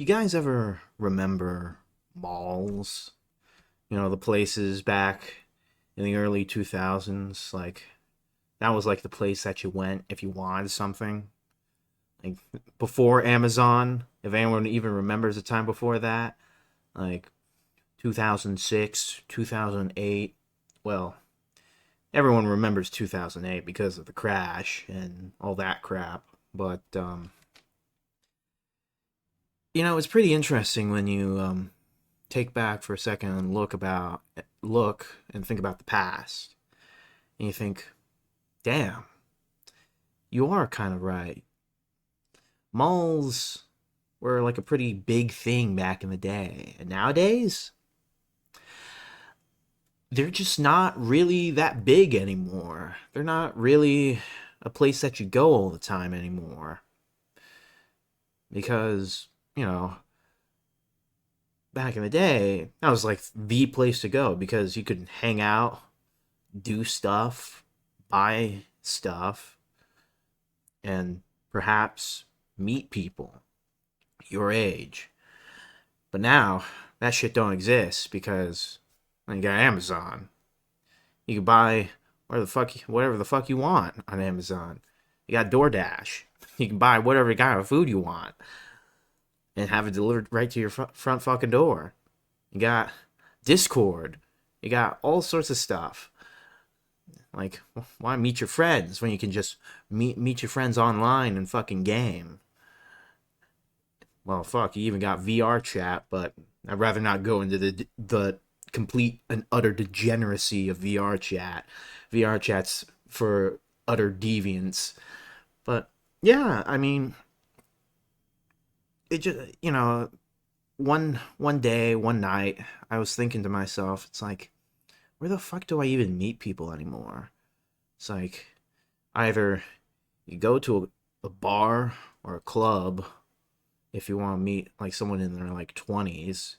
You guys ever remember malls? You know, the places back in the early 2000s, like that was like the place that you went if you wanted something. Like before Amazon, if anyone even remembers the time before that, like 2006, 2008. Well, everyone remembers 2008 because of the crash and all that crap. But it's pretty interesting when you take back for a second and look and think about the past, and you think, damn, you are kind of right. Malls were like a pretty big thing back in the day, and nowadays they're just not really that big anymore. They're not really a place that you go all the time anymore because back in the day that was like the place to go because you could hang out, do stuff, buy stuff, and perhaps meet people your age. But now that shit don't exist because you got Amazon. You can buy whatever the fuck you want on Amazon. You got DoorDash. You can buy whatever kind of food you want and have it delivered right to your front fucking door. You got Discord. You got all sorts of stuff. Like, why meet your friends when you can just meet your friends online and fucking game? Well, fuck, you even got VR chat, but I'd rather not go into the complete and utter degeneracy of VR chat. VR chat's for utter deviants. But yeah, I mean, it just one day, one night, I was thinking to myself, it's like, where the fuck do I even meet people anymore? It's like either you go to a bar or a club if you want to meet like someone in their like 20s.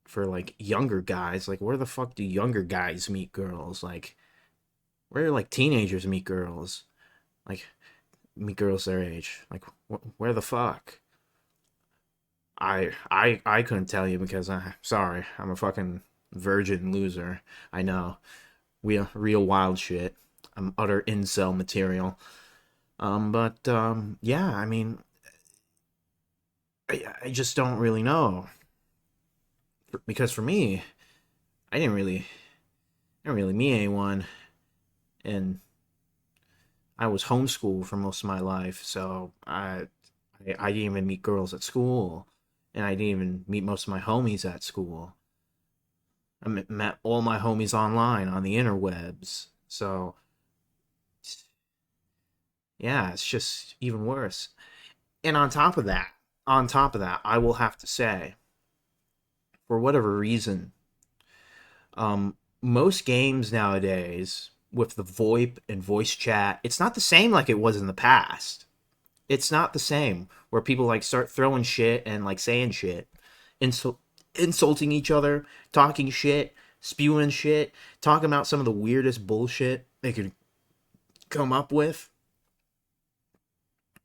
For like younger guys, like where the fuck do younger guys meet girls? Like where do like teenagers meet girls? Like meet girls their age? Like where the fuck? I couldn't tell you because sorry, I'm a fucking virgin loser. I know. Real wild shit. I'm utter incel material. But yeah, I mean, I just don't really know because for me, I didn't really meet anyone, and I was homeschooled for most of my life, so I didn't even meet girls at school, and I didn't even meet most of my homies at school. I met all my homies online on the interwebs, so yeah, it's just even worse. And on top of that, I will have to say, for whatever reason, most games nowadays with the VoIP and voice chat, it's not the same like it was in the past. It's not the same where people like start throwing shit and like saying shit, insulting each other, talking shit, spewing shit, talking about some of the weirdest bullshit they could come up with.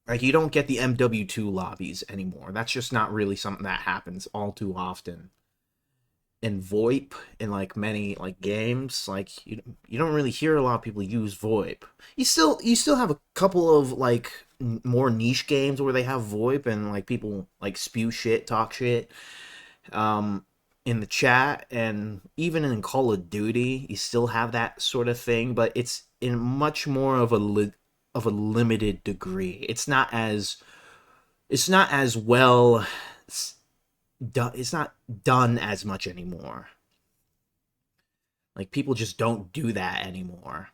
Like you don't get the MW2 lobbies anymore. That's just not really something that happens all too often. And VoIP in like many like games, like you don't really hear a lot of people use VoIP. You still have a couple of like more niche games where they have VoIP and like people like spew shit, talk shit in the chat, and even in Call of Duty, you still have that sort of thing, but it's in much more of a limited degree. It's not as well done. It's not done as much anymore. Like people just don't do that anymore,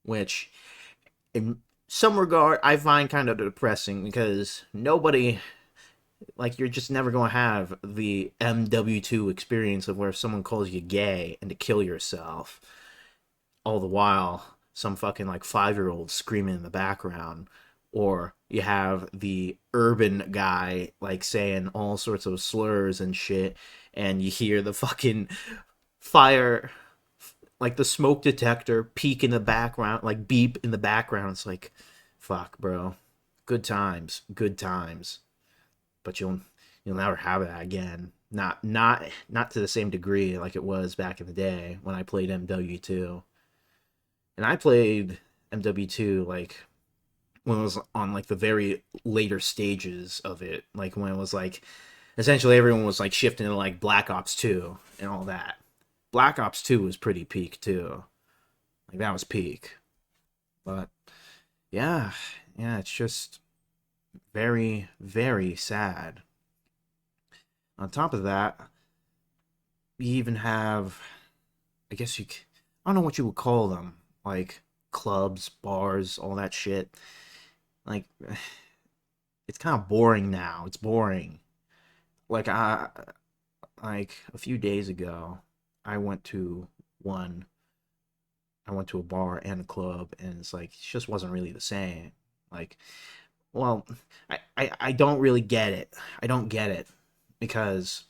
which in some regard I find kind of depressing because nobody, like, you're just never going to have the MW2 experience of where someone calls you gay and to kill yourself, all the while some fucking like 5-year old screaming in the background, or you have the urban guy like saying all sorts of slurs and shit, and you hear the fucking fire, like the smoke detector peak in the background, like beep in the background. It's like, fuck, bro. Good times, good times. But You'll never have that again. Not to the same degree like it was back in the day when I played MW2. And I played MW2 like when it was on like the very later stages of it, like when it was like essentially everyone was like shifting to like Black Ops 2 and all that. Black Ops 2 was pretty peak too. Like that was peak. But yeah, yeah, it's just very, very sad. On top of that, we even have, I guess I don't know what you would call them, like clubs, bars, all that shit. Like, it's kind of boring now. It's boring. Like like a few days ago, I went to one. I went to a bar and a club, and it's like it just wasn't really the same. Like, well, I don't really get it. I don't get it because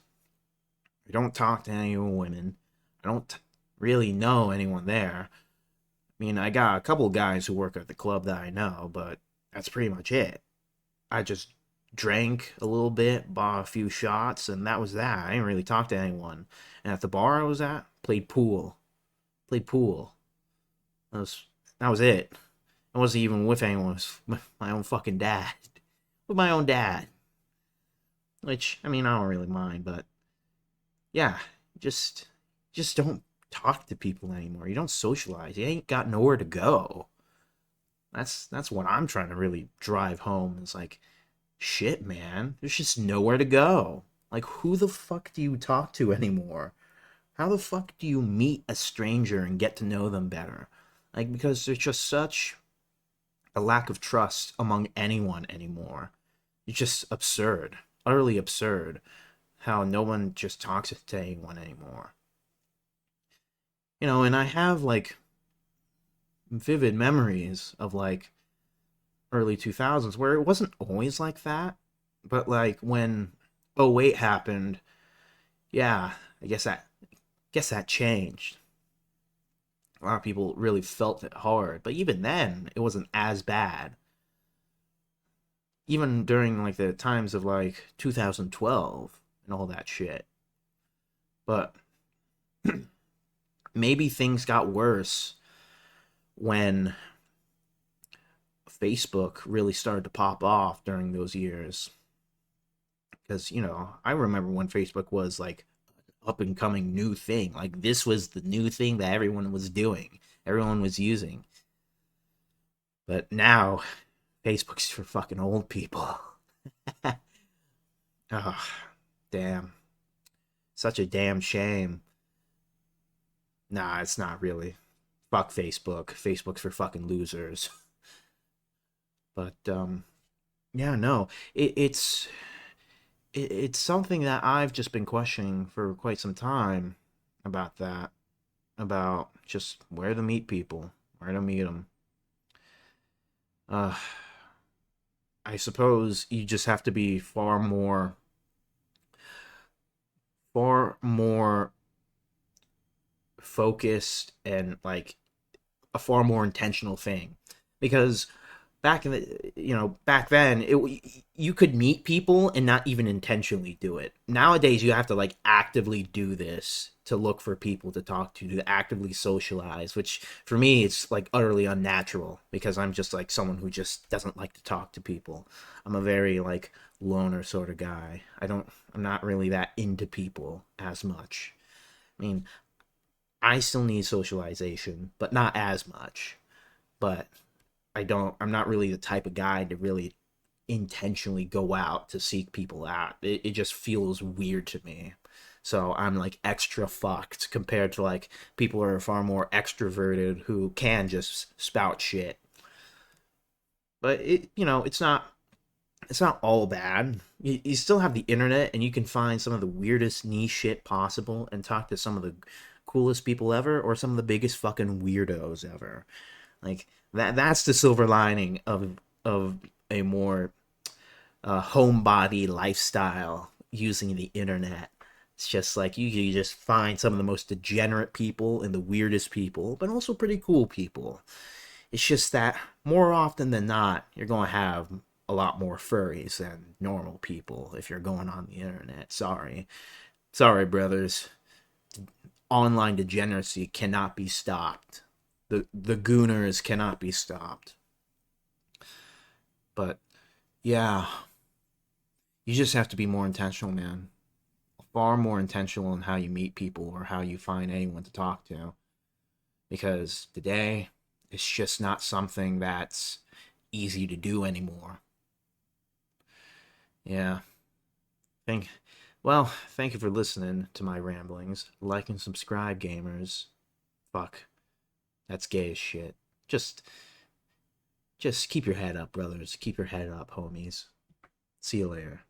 I don't talk to any women. I don't really know anyone there. I mean, I got a couple of guys who work at the club that I know, but that's pretty much it. I just drank a little bit, bought a few shots, and that was that. I didn't really talk to anyone. And at the bar I was at, played pool. Played pool. That was that was it. I wasn't even with anyone. It was with my own fucking dad. With my own dad. Which, I mean, I don't really mind, but yeah, just just don't talk to people anymore. You don't socialize. You ain't got nowhere to go. That's what I'm trying to really drive home. It's like, shit, man. There's just nowhere to go. Like, who the fuck do you talk to anymore? How the fuck do you meet a stranger and get to know them better? Like, because there's just such a lack of trust among anyone anymore. It's just absurd. Utterly absurd how no one just talks to anyone anymore. And I have like vivid memories of like early 2000s where it wasn't always like that, but like when '08 happened, yeah, I guess that changed. A lot of people really felt it hard, but even then, it wasn't as bad. Even during like the times of like 2012 and all that shit. But maybe things got worse when Facebook really started to pop off during those years. Because, I remember when Facebook was like up and coming new thing. Like this was the new thing that everyone was doing, everyone was using. But now, Facebook's for fucking old people. Oh, damn. Such a damn shame. Nah, it's not really. Fuck Facebook. Facebook's for fucking losers. But yeah, no. It's something that I've just been questioning for quite some time about that, about just where to meet people, where to meet them. Uh, I suppose you just have to be far more focused and like a far more intentional thing, because back then you could meet people and not even intentionally do it. Nowadays you have to like actively do this to look for people to talk to actively socialize, which for me it's like utterly unnatural because I'm just like someone who just doesn't like to talk to people. I'm a very like loner sort of guy. I'm not really that into people as much. I mean, I still need socialization, but not as much. But I'm not really the type of guy to really intentionally go out to seek people out. It just feels weird to me. So I'm like extra fucked compared to like people who are far more extroverted who can just spout shit. But it's not all bad. You still have the internet and you can find some of the weirdest niche shit possible and talk to some of the coolest people ever or some of the biggest fucking weirdos ever. Like that's the silver lining of a more homebody lifestyle using the internet. It's just like you just find some of the most degenerate people and the weirdest people, but also pretty cool people. It's just that more often than not, you're going to have a lot more furries than normal people if you're going on the internet. Sorry. Sorry, brothers. Online degeneracy cannot be stopped. The gooners cannot be stopped. But yeah, you just have to be more intentional, man. Far more intentional in how you meet people or how you find anyone to talk to. Because today, it's just not something that's easy to do anymore. Yeah. Thank thank you for listening to my ramblings. Like and subscribe, gamers. Fuck. That's gay as shit. Just just keep your head up, brothers. Keep your head up, homies. See you later.